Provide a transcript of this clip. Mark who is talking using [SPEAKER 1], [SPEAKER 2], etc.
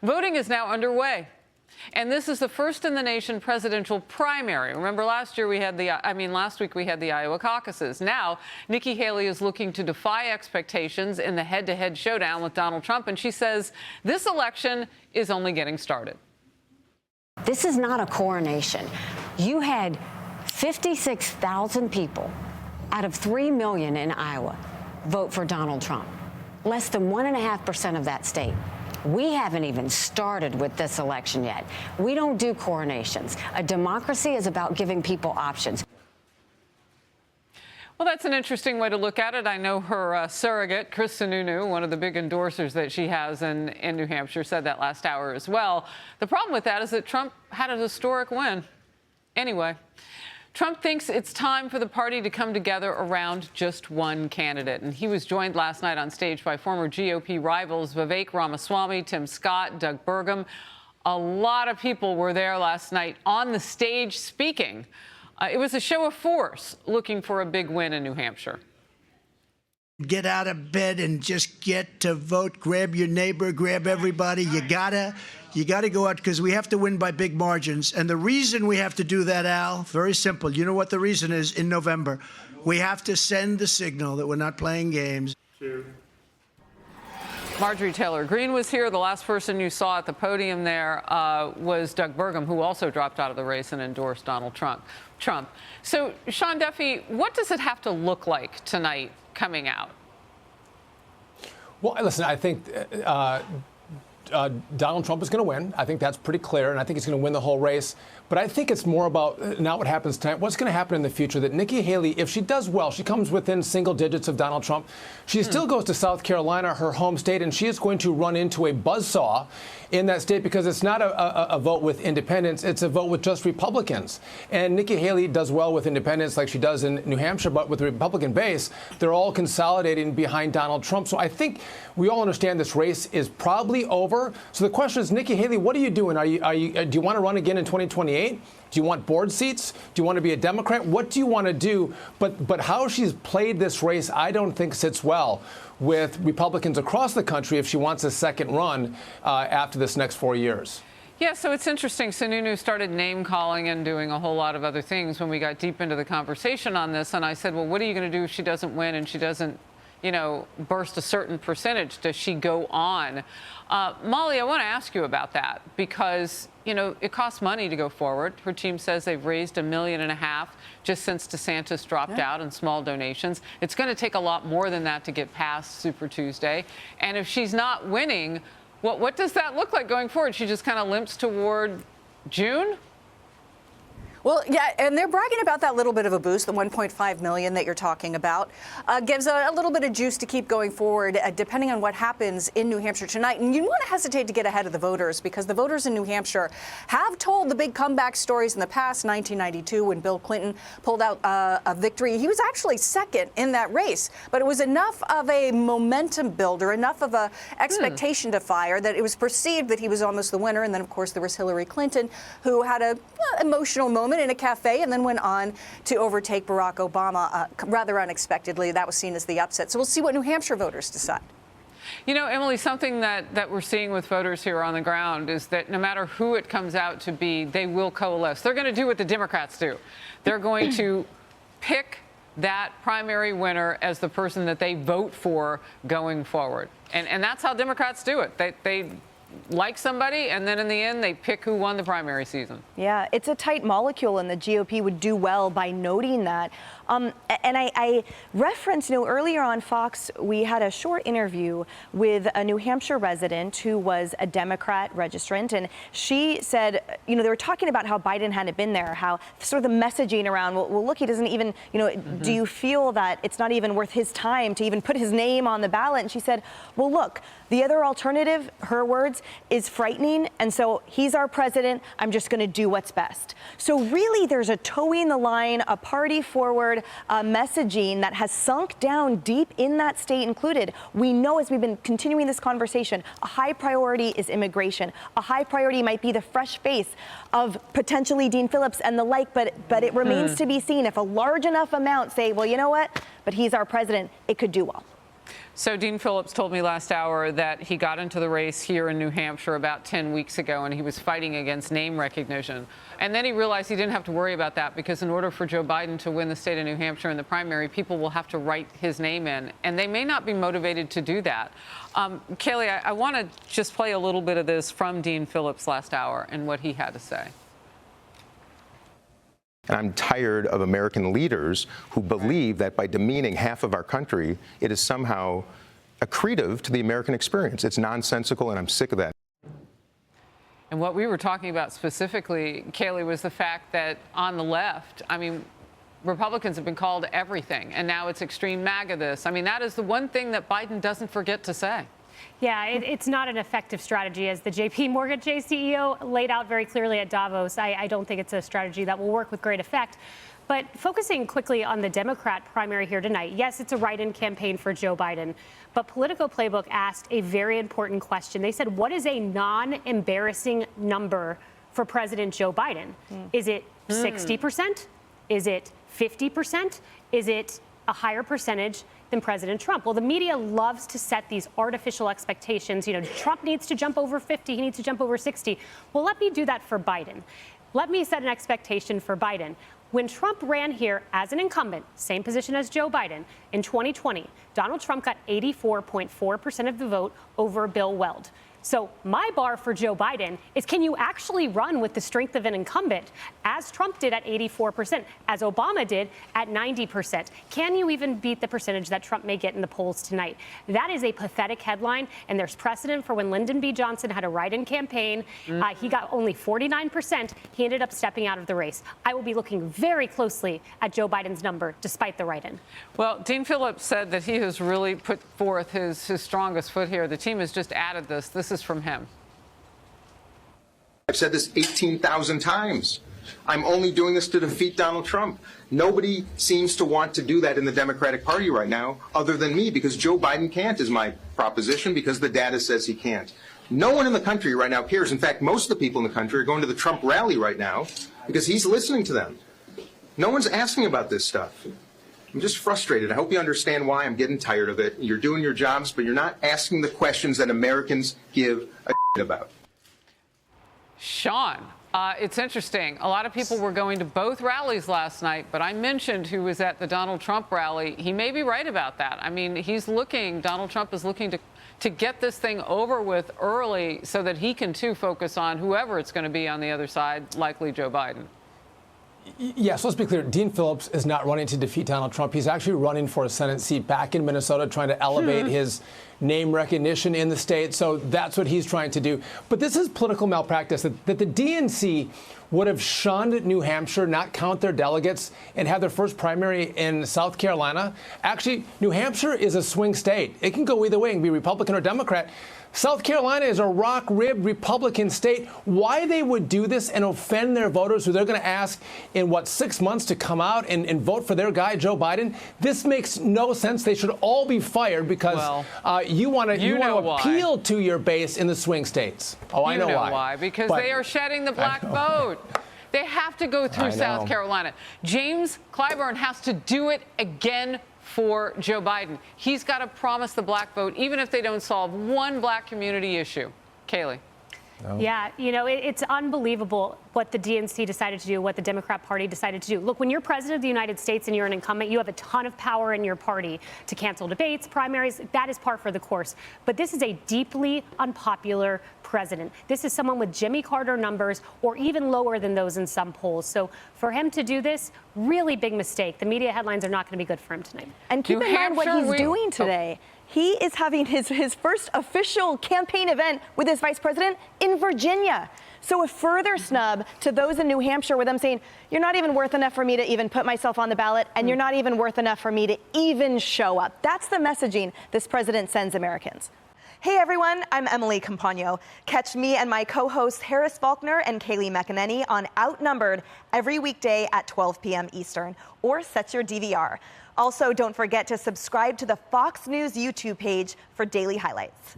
[SPEAKER 1] Voting is now underway. And this is the first in the nation presidential primary. Remember, last week we had the Iowa caucuses. Now, Nikki Haley is looking to defy expectations in the head-to-head showdown with Donald Trump. And she says this election is only getting started.
[SPEAKER 2] This is not a coronation. You had 56,000 people out of 3 million in Iowa vote for Donald Trump. Less than 1.5% of that state. We haven't even started with this election yet. We don't do coronations. A democracy is about giving people options.
[SPEAKER 1] Well, that's an interesting way to look at it. I know her surrogate, Chris Sununu, one of the big endorsers that she has in New Hampshire, said that last hour as well. The problem with that is that Trump had a historic win. Anyway, Trump thinks it's time for the party to come together around just one candidate. And he was joined last night on stage by former GOP rivals Vivek Ramaswamy, Tim Scott, Doug Burgum. A lot of people were there last night on the stage speaking. It was a show of force looking for a big win in New Hampshire.
[SPEAKER 3] Get out of bed and just get to vote. Grab your neighbor, grab everybody. You gotta go out because we have to win by big margins. And the reason we have to do that, Al, very simple. You know what the reason is in November? We have to send the signal that we're not playing games. Sure.
[SPEAKER 1] Marjorie Taylor Greene was here. The last person you saw at the podium there was Doug Burgum, who also dropped out of the race and endorsed Donald Trump. So, Sean Duffy, what does it have to look like tonight coming out?
[SPEAKER 4] Well, listen, I think Donald Trump is going to win. I think that's pretty clear, and I think he's going to win the whole race. But I think it's more about not what happens tonight, what's going to happen in the future, that Nikki Haley, if she does well, she comes within single digits of Donald Trump. She still goes to South Carolina, her home state, and she is going to run into a buzzsaw in that state because it's not a vote with independents, it's a vote with just Republicans. And Nikki Haley does well with independents like she does in New Hampshire, but with the Republican base, they're all consolidating behind Donald Trump. So I think we all understand this race is probably over. So the question is, Nikki Haley, what are you doing? Do you want to run again in 2028? Do you want board seats? Do you want to be a Democrat? What do you want to do? But how she's played this race, I don't think sits well with Republicans across the country if she wants a second run after this next 4 years.
[SPEAKER 1] Yeah, so it's interesting. Sununu started name-calling and doing a whole lot of other things when we got deep into the conversation on this. And I said, well, what are you going to do if she doesn't win and she doesn't, burst a certain percentage? Does she go on? Molly, I want to ask you about that because, it costs money to go forward. Her team says they've raised $1.5 million just since DeSantis dropped out in small donations. It's going to take a lot more than that to get past Super Tuesday. And if she's not winning, what does that look like going forward? She just kind of limps toward June?
[SPEAKER 5] Well, yeah, and they're bragging about that little bit of a boost, the $1.5 million that you're talking about, gives a little bit of juice to keep going forward, depending on what happens in New Hampshire tonight. And you want to hesitate to get ahead of the voters because the voters in New Hampshire have told the big comeback stories in the past. 1992, when Bill Clinton pulled out a victory, he was actually second in that race. But it was enough of a momentum builder, enough of a expectation to fire that it was perceived that he was almost the winner. And then, of course, there was Hillary Clinton, who had an emotional moment in a cafe and then went on to overtake Barack Obama rather unexpectedly. That was seen as the upset. So we'll see what New Hampshire voters decide.
[SPEAKER 1] Emily, something that we're seeing with voters here on the ground is that no matter who it comes out to be, they will coalesce. They're going to do what the Democrats do. They're going to pick that primary winner as the person that they vote for going forward. And that's how Democrats do it. They like somebody, and then in the end, they pick who won the primary season.
[SPEAKER 6] Yeah, it's a tight molecule, and the GOP would do well by noting that. And I referenced, earlier on Fox, we had a short interview with a New Hampshire resident who was a Democrat registrant, and she said, they were talking about how Biden hadn't been there, how sort of the messaging around, well, look, he doesn't even, do you feel that it's not even worth his time to even put his name on the ballot? And she said, well, look, the other alternative, her words, is frightening, and so he's our president. I'm just going to do what's best. So really, there's a toeing the line, a party forward messaging that has sunk down deep in that state included. We know, as we've been continuing this conversation, a high priority is immigration. A high priority might be the fresh face of potentially Dean Phillips and the like, but it remains to be seen if a large enough amount say, well, you know what, but he's our president, it could do well.
[SPEAKER 1] So Dean Phillips told me last hour that he got into the race here in New Hampshire about 10 weeks ago, and he was fighting against name recognition. And then he realized he didn't have to worry about that, because in order for Joe Biden to win the state of New Hampshire in the primary, people will have to write his name in, and they may not be motivated to do that. Kaylee, I want to just play a little bit of this from Dean Phillips last hour and what he had to say.
[SPEAKER 7] And I'm tired of American leaders who believe that by demeaning half of our country, it is somehow accretive to the American experience. It's nonsensical, and I'm sick of that.
[SPEAKER 1] And what we were talking about specifically, Kaylee, was the fact that on the left, I mean, Republicans have been called everything, and now it's extreme MAGA this. I mean, that is the one thing that Biden doesn't forget to say.
[SPEAKER 8] Yeah, it's not an effective strategy, as the J.P. Morgan Chase CEO laid out very clearly at Davos. I don't think it's a strategy that will work with great effect. But focusing quickly on the Democrat primary here tonight, yes, it's a write-in campaign for Joe Biden. But Politico Playbook asked a very important question. They said, what is a non-embarrassing number for President Joe Biden? Is it 60%? Is it 50%? Is it a higher percentage than President Trump? Well, the media loves to set these artificial expectations. You know, Trump needs to jump over 50, he needs to jump over 60. Well, let me do that for Biden. Let me set an expectation for Biden. When Trump ran here as an incumbent, same position as Joe Biden, in 2020, Donald Trump got 84.4% of the vote over Bill Weld. So my bar for Joe Biden is, can you actually run with the strength of an incumbent, as Trump did at 84%, as Obama did at 90%? Can you even beat the percentage that Trump may get in the polls tonight? That is a pathetic headline, and there's precedent for when Lyndon B. Johnson had a write-in campaign. He got only 49%. He ended up stepping out of the race. I will be looking very closely at Joe Biden's number, despite the write-in.
[SPEAKER 1] Well, Dean Phillips said that he has really put forth his strongest foot here. The team has just added this. This is from him.
[SPEAKER 7] I've said this 18,000 times. I'm only doing this to defeat Donald Trump. Nobody seems to want to do that in the Democratic Party right now, other than me, because Joe Biden can't, is my proposition, because the data says he can't. No one in the country right now cares. In fact, most of the people in the country are going to the Trump rally right now because he's listening to them. No one's asking about this stuff. I'm just frustrated. I hope you understand why I'm getting tired of it. You're doing your jobs, but you're not asking the questions that Americans give a shit about.
[SPEAKER 1] Sean, it's interesting. A lot of people were going to both rallies last night, but I mentioned who was at the Donald Trump rally. He may be right about that. I mean, Donald Trump is looking to get this thing over with early so that he can, too, focus on whoever it's going to be on the other side, likely Joe Biden.
[SPEAKER 4] Yes, let's be clear. Dean Phillips is not running to defeat Donald Trump. He's actually running for a Senate seat back in Minnesota, trying to elevate his name recognition in the state. So that's what he's trying to do. But this is political malpractice, that the DNC would have shunned New Hampshire, not count their delegates, and have their first primary in South Carolina. Actually, New Hampshire is a swing state. It can go either way and be Republican or Democrat. South Carolina is a rock-ribbed Republican state. Why they would do this and offend their voters who they're going to ask in, 6 months to come out and vote for their guy, Joe Biden? This makes no sense. They should all be fired because you want to appeal to your base in the swing states. Oh, I know why.
[SPEAKER 1] Because they are shedding the black vote. They have to go through South Carolina. James Clyburn has to do it again for Joe Biden. He's got to promise the black vote, even if they don't solve one black community issue. Kaylee.
[SPEAKER 8] No. Yeah, you know, it's unbelievable what the DNC decided to do, what the Democrat Party decided to do. Look, when you're president of the United States and you're an incumbent, you have a ton of power in your party to cancel debates, primaries. That is par for the course. But this is a deeply unpopular president. This is someone with Jimmy Carter numbers or even lower than those in some polls. So for him to do this, really big mistake. The media headlines are not going to be good for him tonight.
[SPEAKER 6] And keep in mind what he's doing today. He is having his first official campaign event with his vice president in Virginia. So a further snub to those in New Hampshire, with them saying, you're not even worth enough for me to even put myself on the ballot, and you're not even worth enough for me to even show up. That's the messaging this president sends Americans. Hey everyone, I'm Emily Campagno. Catch me and my co-hosts Harris Faulkner and Kaylee McEnany on Outnumbered every weekday at 12 p.m. Eastern, or set your DVR. Also, don't forget to subscribe to the Fox News YouTube page for daily highlights.